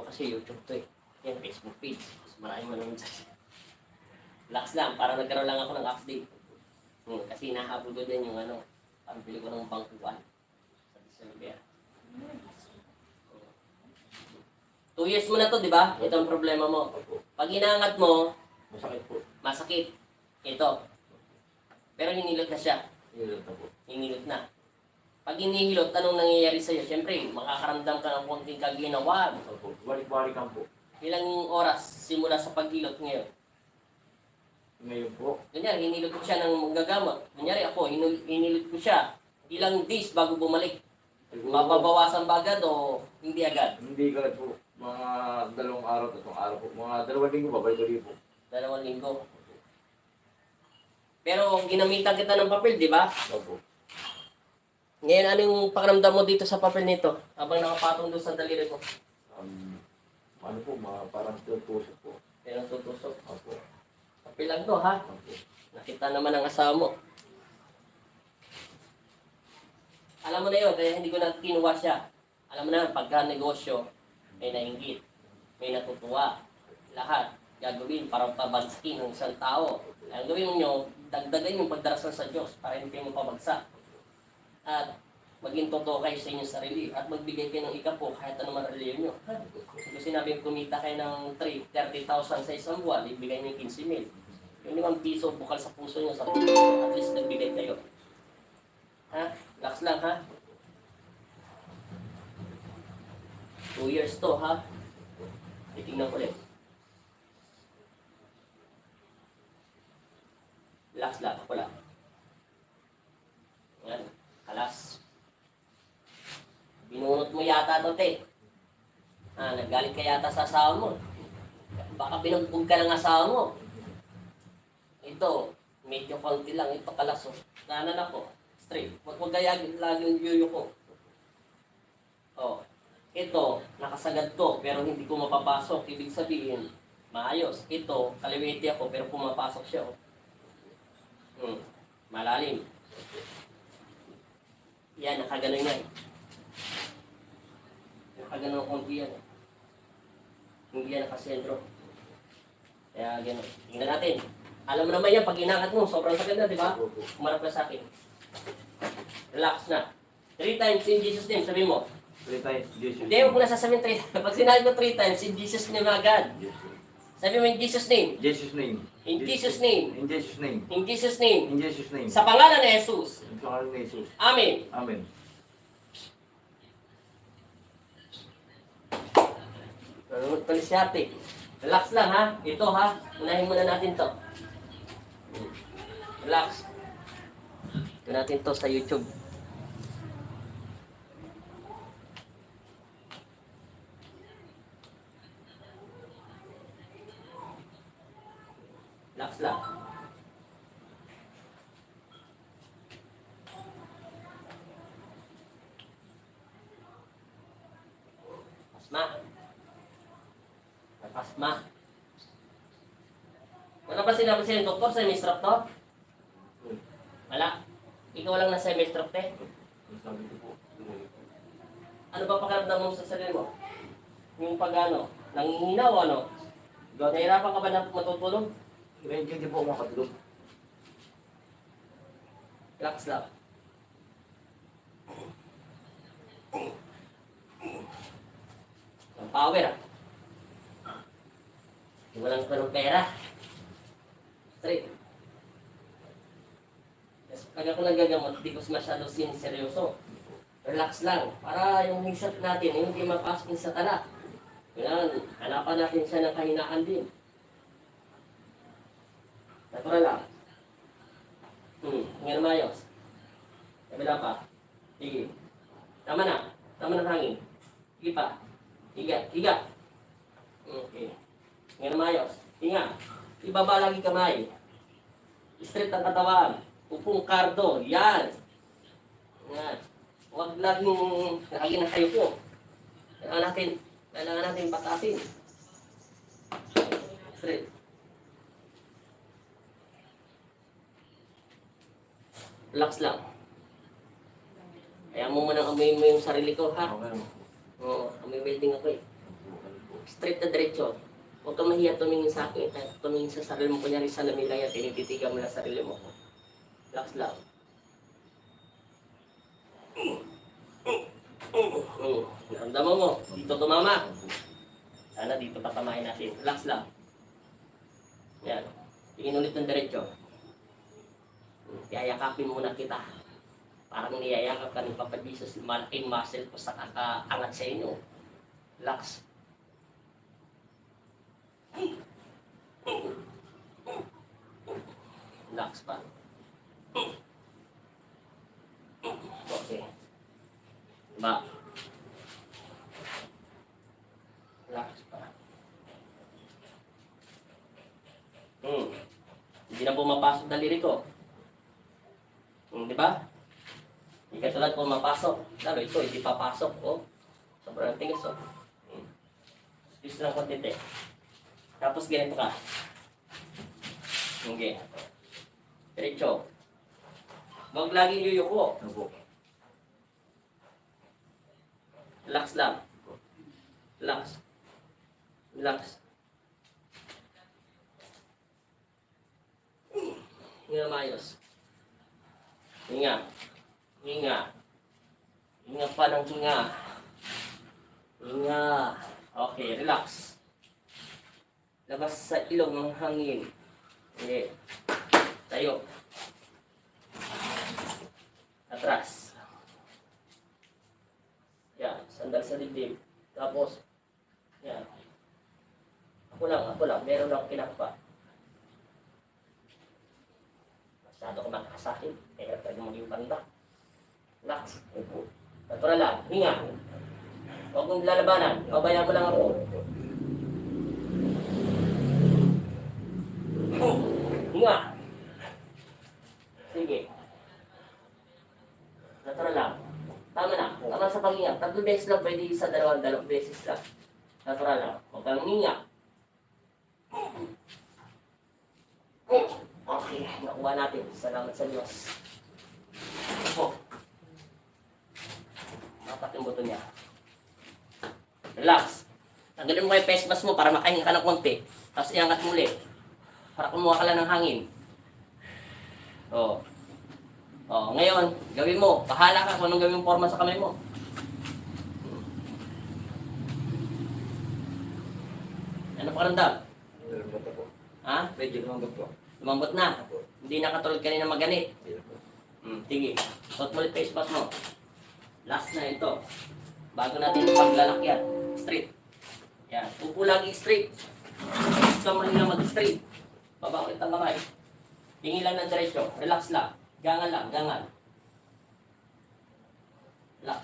kasi YouTube to eh. Yan, Facebook page. Mas maraming manonood sa relax lang, para nagkaroon lang ako ng update. Kasi nahabol ko din yung ano, pambili ko ng bangkuan sa December. 2 years mo na to, di ba? Ito ang problema mo. Pag inaangat mo, Masakit po. masakit. Ito. Pero hinilot na siya. Hinilot na po. Hinilot na. Pag hinihilot, anong nangyayari sa'yo? Siyempre, makakaramdam ka ng konting kaginawa. Opo. Balik-balikan po. Ilang oras simula sa paghilot ngayon? Ngayon po. Kunyari, hinilot ko siya ng gagamot. Kunyari ako, hinilot ko siya. Ilang days bago bumalik? Mababawasan ba agad o hindi agad? Hindi agad po. Mga 2 araw, 3 araw po. Mga 2 linggo, babalik ulit po. 2 linggo. Pero ginamitan kita ng papel, di ba? Opo. Ngayon, ano yung pakiramdam mo dito sa papel nito? Habang nakapatong doon sa daliri ko. Ano po, mga parang tutusok po. Pero tutusok. Opo. Papel lang to, ha? Opo. Nakita naman ang asawa mo. Alam mo na yun, kaya hindi ko na kinuha siya. Alam mo na, pagka negosyo, may nainggit, may natutuwa. Lahat gagawin para pabagsakin ng isang tao. Ang gawin nyo, dagdagan yung pagdarasal sa Diyos para hindi mo pabagsak. At maging totoo kayo sa inyong sarili at magbigay kayo ng ikapo kahit anong reliyon nyo. Kung sinabi kumita kayo ng 30,000 sa isang buwan, ibigay nyo yung 15,000. Yung 5 piso bukal sa puso nyo, sa puso, at least nagbigay kayo. Ha? Relax lang, ha? 2 years to, ha? Titignan ko ulit. Relax lang, ako lang. Yan, kalas. Binunot mo yata ito, te. Naggalit ka yata sa asawa mo. Baka binugbog ka ng asawa mo. Ito, medyo konti lang. Ito, kalas. Nanan ako. Straight. Huwag gayagin lagi yung yuyo ko. Oh. Ito, nakasagad to, pero hindi ko mapapasok. Ibig sabihin, maayos. Ito, kaliwete ako, pero pumapasok siya. Malalim. Yan, nakaganon yan. Nakaganon konti yan. Hindi yan nakasentro. Kaya gano'n. Tingnan natin. Alam mo naman yan, pag inangat mo, sobrang sagad na, di ba? Umarap na sa akin. Relax na. 3 times in Jesus' name, sabi mo. 3 times, Jesus. Hindi, huwag mo na sasabihin 3 times. Pag sinabi mo 3 times, in Jesus' name agad. Sabi mo in Jesus' name. Jesus' name. In Jesus' name. In Jesus' name. In Jesus' name. In Jesus' name. Sa pangalan ni Jesus. In pangalan ni Jesus. Amen. Amen. Palisyate. Relax lang, ha? Ito, ha? Unahin muna natin to. Relax. Ito natin to sa YouTube. Relax lang. Pasma. Pasma. Wala pa sinabi sa'yo ng doktor sa semi-stroke to? Wala. Ikaw lang na semi-stroke, te. Sabi ko po. Ano ba pakiramdam mo sa sarili mo? Yung pag-ano? Nangihina o ano? Nahirapan ka ba na matutulog? Hindi po ako makatulog. Relax lang. Ang power, ah. Walang ka ng pera. Straight. Pag ako nagagamot, di ko masyado seryoso. Relax lang. Para yung hisap natin, hindi mapasok sa tala. Kailangan, hanapan natin siya ng kahinaan din. Natural lang. Ngayon mayos. Kabila pa. Sige. Tama na. Tama na hangin. Sige pa. Higa. Higa. Okay. Ngayon mayos. Hinga. Ibaba lagi kamay. Straight ang katawan. Upong kardo. Yan. Yan. Huwag laging na kayo po. Kailangan natin patasin. Straight. Relax lang. Kaya mo munang amoy mo yung sarili ko, ha? Okay. Oo, amoy welding ako eh. Straight na diretso. Huwag kang mahiya tumingin sa akin. Tumingin sa sarili mo. Kunyari sa lamig lang yan. Tinititigan mo na sarili mo. Relax lang. Naramdaman mo. Dito tumama. Sana dito patamahin natin. Relax lang. Yan. Tingin ulit ng diretso. Yayakapin muna kita. Parang niyayakap ka ni Papa Jesus. Malaking muscle po sa kakaangat sa inyo. Relax. Relax pa. Okay. Diba? Relax pa. Hindi na pumapasok daliri ko. Diba? Hindi ka tulad pumapasok. Lalo ito, hindi papasok. Oh. Sobrang tigas. Oh. Just lang konti eh. Tapos ganito ka. Okay. Diretso. Huwag laging yuyuko. Opo. Relax lang. Relax. Relax. Hinga mayos. Hinga. Hinga. Hinga pa ng hinga. Hinga. Okay, relax. Labas sa ilong ng hangin. Okay. Tayo. Atras. Yan. Sandal sa dibdib. Tapos, yan. Ako lang. Meron lang kinakpa. Masyado ka makakasakit. Kaya pwede maging banda. Relax. Natural lang. Hinga. Huwag mong lalabanan. Pabayaan mo lang ako. Hinga. Sige. Natural lang. Tama na. Tama sa paghinga. 3 beses lang pwede sa 2 beses lang. Natural lang. Huwag kang hinga. Okay. Nakuha natin. Salamat sa Diyos. Opo. Mapat yung buto niya. Relax. Tanggalin mo yung face mask mo para makahinga ka ng konti. Tapos iangat mo ulit. Para kumuha ka lang ng hangin. Ngayon, gawin mo. Bahala ka kung anong gawin yung forma sa kamay mo. Ano pakiramdam? Lumambot po. Ha? Medyo lumambot po. Lumambot na. Hindi na katulad kanina maganit. Ayun po. Sige. Suot mo ulit face mask mo. Last na ito. Bago natin paglalakyan. Straight. Yan. Upo lagi straight. Gusto mo lang mag-straight. Baba ulit ang kamay. Tingin lang ng diretsyo. Relax lang. Gangan lang. Gangan. Relax.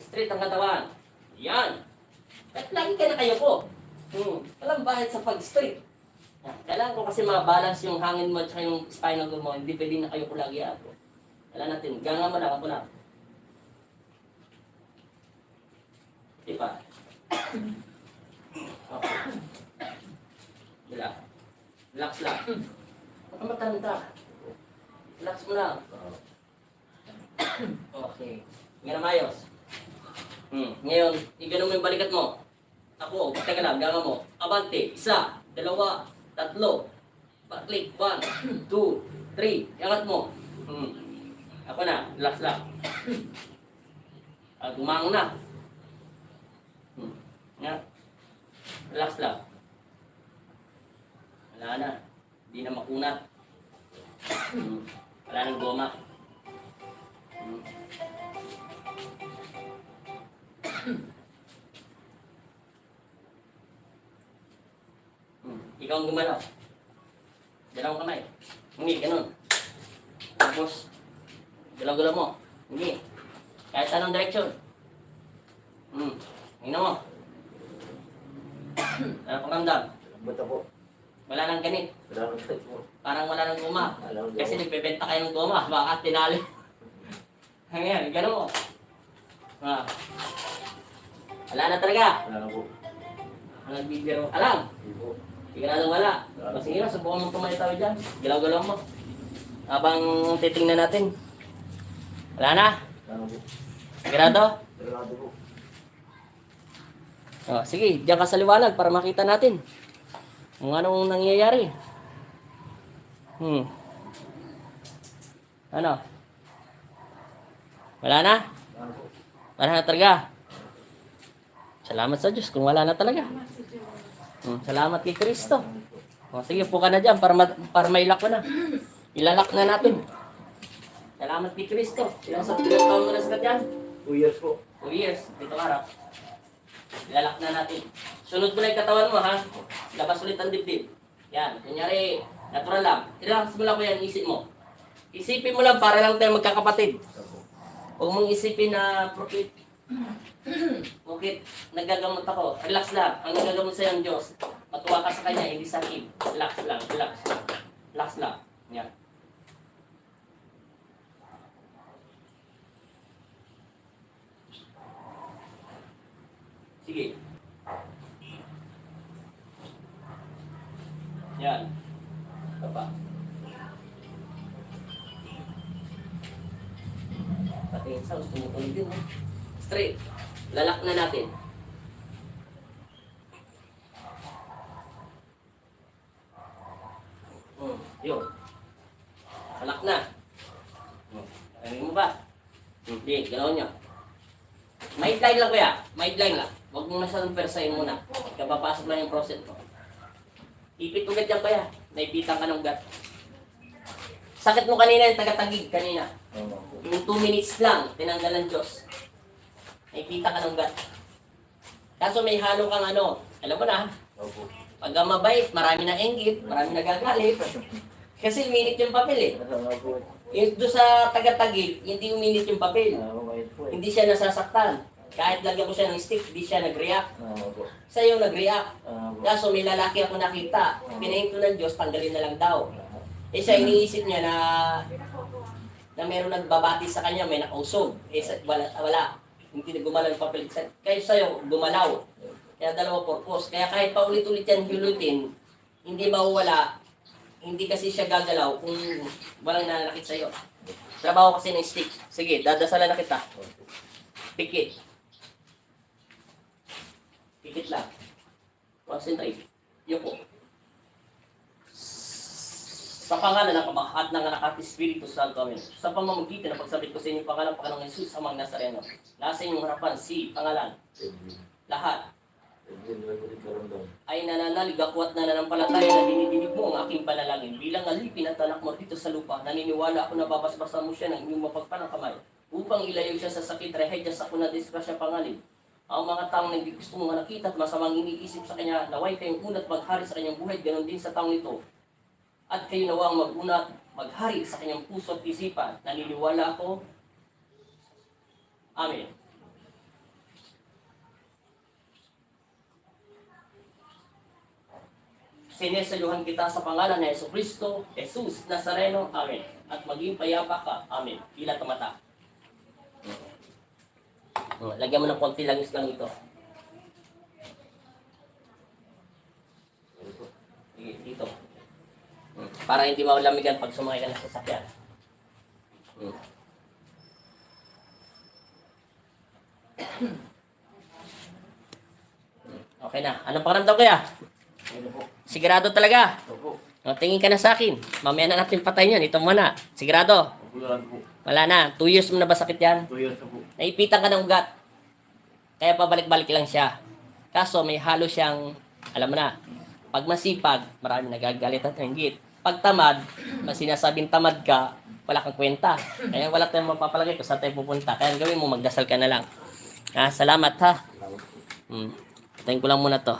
Straight ang katawan. Yan. At lagi ka na kayo po. Walang bahid sa pag-straight. Kailangan ko kasi ma-balance yung hangin mo at yung spinal cord mo. Hindi pwede na kayo ko lagi ako. Kailangan natin. Ganga mo lang. Ako lang. Diba? Okay. Relax. Relax lang. Huwag kang matanda. Relax mo lang. Okay. Ngayon mayos. Ngayon, igano mo yung balikat mo. Ako, teka lang, ganga mo. Abante, 1, 2, 3. Backlick, 1, 2, 3. Iangat mo. Ako na, relax lang. Gumango na. Yan. Relax lang. Wala na. Hindi na makunat. Wala nang goma. Ikaw ang gumalaw. Dalawang kamay. Hindi, ganun. Tapos, galaw-galaw mo. Hindi. Kahit anong direksyon. Tingnan mo. Ano pakiramdam? Lumambot po. Wala nang ganit. Wala nang sakit po. Parang wala nang guma. Alam mo. Kasi nagbebenta kayo ng guma. Baka tinali. Hangyan, gano'n mo. Ah. Wala na talaga. Wala na po. Nagbibiro ka lang. Hindi po. Siguradong wala. O sige na, subukan mo tumalitaw dyan. Galaw-galaw mo. Habang titingnan natin. Wala na. Wala na po. Sigurado? Sigurado po. O, sige, diyan ka sa liwanag para makita natin kung anong nangyayari. Ano? Wala na? Wala na po. Wala na talaga. Salamat sa Diyos kung wala na talaga. Salamat kay Kristo. O, sige, po ka na dyan para mailak ko na. Ilalak na natin. Salamat kay Kristo. Ilang taon mo na sa dyan? 2 years po. 2 years. Dito ka harap. Ilalak na natin. Sunod mo na yung katawan mo, ha? Labas ulit ang dibdib. Yan. Kunyari, natural lang. Relax mo lang ko yan, isip mo. Isipin mo lang para lang tayo magkakapatid. Huwag mong isipin na profit. Okay, nagagamot ako. Relax lang. Ang nagagamot sa'yo ang Diyos. Matuwa ka sa Kanya, hindi sakit. Relax lang, relax. Relax lang. Yan. Sige. Yan. Ito pa. Pati yung sounds, tumutuloy din. Straight. Lalak na natin. Yun. Lalak na. Ano mo ba? Hindi, gano'n nyo. Mild line lang kuya. Mild line lang. Huwag mo masyadong persahin muna. Kapapasok lang yung process mo. Ipit ugat yan kuya. Naipitan ka ng ugat. Sakit mo kanina yung tagatagig kanina. Yung 2 minutes lang, tinanggal ng Diyos. Naipitan ka ng ugat. Kaso may halo kang ano. Alam mo na, Opo. pag mabait, marami na inggit, marami nagagalit. Kasi uminit yung papel eh. Opo. Yung doon sa tagatagig, hindi uminit yung papel. Opo. Hindi siya nasasaktan. Kahit lagyan ko siya ng stick, hindi siya nag-react. Opo. Sa'yo nag-react. Opo. Kaso may lalaki ako nakita. Pinahin ko ng Diyos, tanggalin na lang daw. Eh siya iniisip niya na meron nagbabati sa kanya, may nakausog. Eh wala. Hindi na gumalaw yung papel. Kaya sa'yo, gumalaw. Kaya dalawa purpose. Kaya kahit paulit-ulit yan hilutin, hindi mawawala. Hindi kasi siya gagalaw kung walang nanakit sa'yo. Trabaho kasi ng stick. Sige, dadasalan na kita. Pikit. Pikit lang. Concentrate. Yuko. Sa pangalan ng Ama at ng Anak at Espiritu Santo, Amen. Sa pamamagitan ng pagsabit ko sa inyong pangalan, Panginoong Jesus, Amang Nazareno. Nasa inyong harapan si pangalan. Lahat ay nananalig ako at nananampalataya na dinidinig mo ang aking panalangin. Bilang alipin at anak mo dito sa lupa, naniniwala ako na babasbasan mo siya ng inyong mapagpalang kamay upang ilayo siya sa sakit, rehedya sa kuna disgrasya pangalim. Ang mga taong hindi gusto mong nakita at masamang iniisip sa kanya, naway kayong unat maghari sa kanyang buhay, ganon din sa taong ito. At kayo nawang mag-unat, maghari sa kanyang puso at isipan. Naniniwala ako. Amen. Sinesaluhan kita sa pangalan ni Jesucristo, Jesus Nazareno. Amen. At maging payapa ka. Amen. Pila mata. Lagyan mo ng konti langis lang ito. Sige, dito. Para hindi maulamigan pag sumakay ka na sa sasakyan. Okay na. Anong pakiramdam kaya? Sigurado talaga. Opo. Tingin ka na sa akin. Mamaya na natin patayin yan. Ito muna. Sigurado. Opo. Wala na. 2 years mo na ba sakit yan? 2 years na po. Naipitan ka ng ugat. Kaya pabalik-balik lang siya. Kaso may halo siyang, alam mo na, pag masipag, marami nagagalit at hinggit. Pag tamad, sinasabing tamad ka, wala kang kwenta. Kaya wala tayong mapapalagay kung saan tayo pupunta. Kaya gawin mo, magdasal ka na lang. Salamat ha. Tayin ko lang muna to.